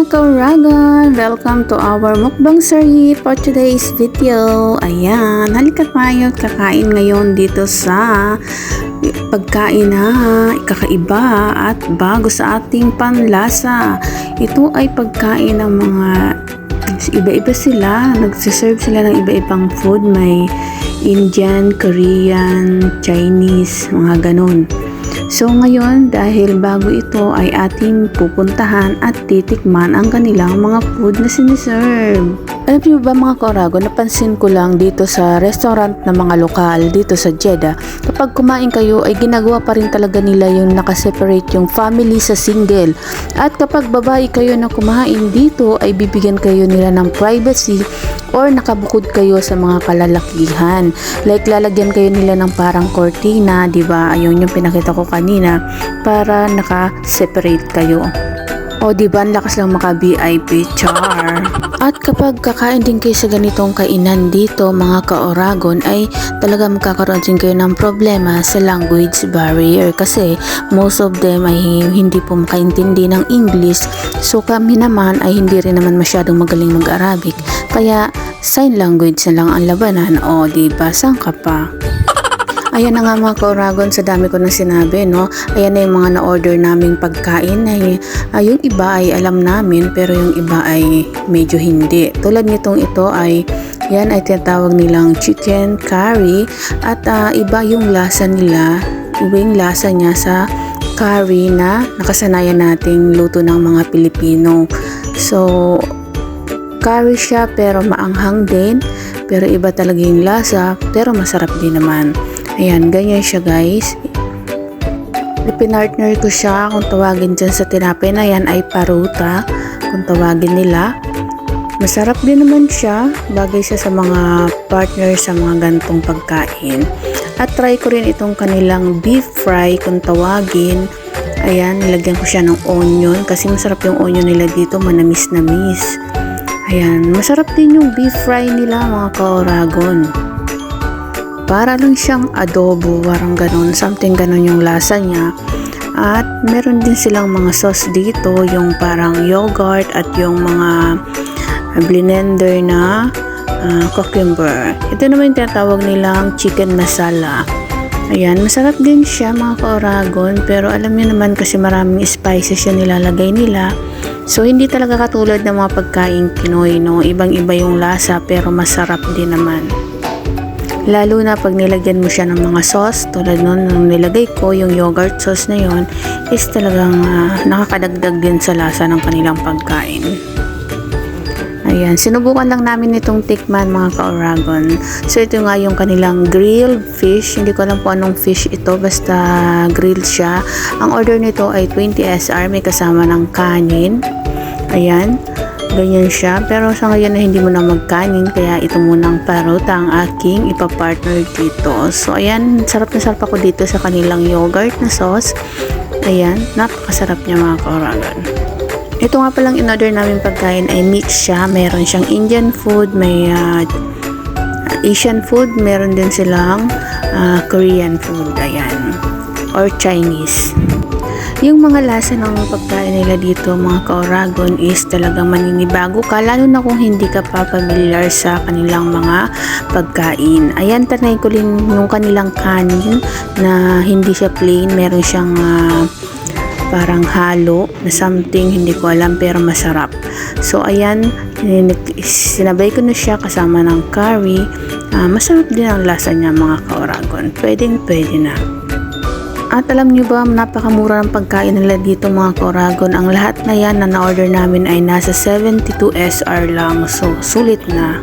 mga kauragan! Welcome to our mukbang series for today's video. Ayan, halika tayo kakain ngayon dito sa pagkain na kakaiba at bago sa ating panlasa. Ito ay pagkain ng mga iba-iba sila. Nagsiserve sila ng iba-ibang food. May Indian, Korean, Chinese, mga ganun. So ngayon, dahil bago ito ay ating pupuntahan at titikman ang kanilang mga food na siniserve. Alam niyo ba mga kauragon, napansin ko lang dito sa restaurant na mga lokal dito sa Jeddah, kapag kumain kayo ay ginagawa pa rin talaga nila yung nakaseparate yung family sa single. At kapag babae kayo na kumain dito ay bibigyan kayo nila ng privacy or nakabukod kayo sa mga kalalakihan. Like lalagyan kayo nila ng parang cortina, di ba? Ayun yung pinakita ko kanina para naka-separate kayo. O diba, ang lakas lang maka-VIP, char. At kapag kakain din kayo sa ganitong kainan dito mga ka-Oragon ay talaga magkakaroon din kayo ng problema sa language barrier kasi most of them ay hindi po makaintindi ng English. So kami naman ay hindi rin naman masyadong magaling mag-Arabic. Kaya sign language na lang ang labanan. O diba, saan ka pa? Ayan na nga mga ka-Oragon, sa dami ko nang sinabi, no? Ayan na yung mga na-order naming pagkain na yung iba ay alam namin pero yung iba ay medyo hindi. Tulad nitong ito ay, yan ay tinatawag nilang chicken curry at iba yung lasa nila, iba yung lasa niya sa curry na nakasanayan nating luto ng mga Pilipino. So, curry siya pero maanghang din, pero iba talaga yung lasa pero masarap din naman. Ayan, ganyan siya guys. Ipinartner ko siya, kung tawagin dyan sa tinapay na yan ay paruta, kung tawagin nila. Masarap din naman siya, bagay siya sa mga partner sa mga gantong pagkain. At try ko rin itong kanilang beef fry, kung tawagin. Ayan, nilagyan ko siya ng onion kasi masarap yung onion nila dito, manamis-namis. Ayan, masarap din yung beef fry nila mga ka-Oragon. Para lang siyang adobo, parang ganun, something ganun yung lasa niya. At meron din silang mga sauce dito, yung parang yogurt at yung mga blender na cucumber. Ito naman yung tinatawag nilang chicken masala. Ayan, masarap din siya mga ka-Oragon, pero alam niyo naman kasi maraming spices yung nilalagay nila. So hindi talaga katulad ng mga pagkain Pinoy, no? Ibang-iba yung lasa pero masarap din naman. Lalo na pag nilagyan mo siya ng mga sauce, tulad nun nung nilagay ko, yung yogurt sauce na yon is talagang nakakadagdag din sa lasa ng kanilang pagkain. Ayan, sinubukan lang namin itong tikman mga ka-Oragon. So ito nga yung kanilang grilled fish, hindi ko alam po anong fish ito, basta grilled siya. Ang order nito ay 20 SR, may kasama ng kanin. Ayan. Ganyan siya, pero sa ngayon na hindi mo na magkanin, kaya ito munang paruta ang aking ipapartner dito. So ayan, sarap na sarap ako dito sa kanilang yogurt na sauce. Ayan, napakasarap niya mga ka-Oragon. Ito nga palang in-order namin pagkain ay mix siya. Meron siyang Indian food, may Asian food, meron din silang Korean food, ayan, or Chinese. Yung mga lasa ng pagkain nila dito mga ka-Oragon is talagang maninibago ka, lalo na kung hindi ka pa familiar sa kanilang mga pagkain. Ayan, tanay ko rin yung kanilang kanin na hindi siya plain, meron siyang parang halo na something, hindi ko alam pero masarap. So ayan, sinabay ko na siya kasama ng curry. Masarap din ang lasa niya mga ka-Oragon, pwedeng pwede na. At alam nyo ba, napakamura ng pagkain nila dito mga ka-Oragon. Ang lahat na yan na na-order namin ay nasa 72 SR lang. So, sulit na.